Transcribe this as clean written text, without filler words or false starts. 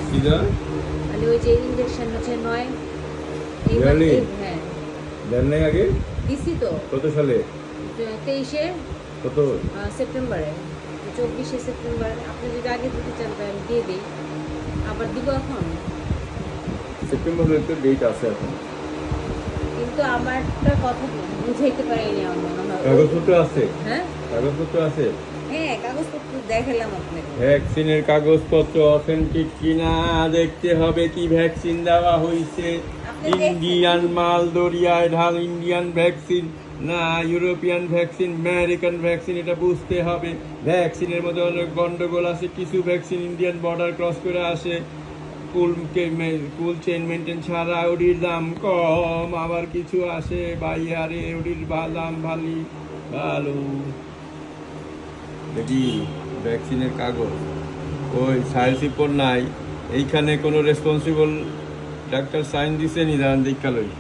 মানে ওই যে ইনজেকশন হচ্ছে 9 হ্যাঁ দেন নাই আগে দিছি তো। কত সালে? 23-এ কত সেপ্টেম্বরে, 24শে সেপ্টেম্বর। আপনি যদি আগে দিতে চান তাহলে আমি দিয়ে দিই, আবার দিব এখন। সেপ্টেম্বরের তো ডেট আছে এখন, কিন্তু আমারটা কথা বুঝাইতে পারিনি আমার মনে হয়। কাগজপত্র আছে? হ্যাঁ কাগজপত্র আছে। হ্যাঁ কাগজপত্র দেখালাম আপনাকে। ভ্যাকসিনের কাগজপত্র অথেন্টিক কিনা দেখতে হবে। কি ভ্যাকসিন দেওয়া হয়েছে? ইন্ডিয়ান মাল, দরিয়ায় ঢাল ইন্ডিয়ান ভ্যাকসিন না ইউরোপিয়ান ভ্যাকসিন, আমেরিকান ভ্যাকসিন, এটা বুঝতে হবে। ভ্যাকসিনের মধ্যে অনেক গন্ডগোল আছে। কিছু ভ্যাকসিন ইন্ডিয়ান বর্ডার ক্রস করে আসে, কুল চেইন মেনটেন ছাড়া, ওটির দাম কম। আবার কিছু আসে বাইরে, ওটির দাম ভালো। দেখি ভ্যাকসিনের কাগজ, ওই সাইন্স রিপোর্ট নাই এইখানে। কোনো রেসপন্সিবল ডাক্তার সাইন দিছে নি? দাঁড়ান দেখা লই।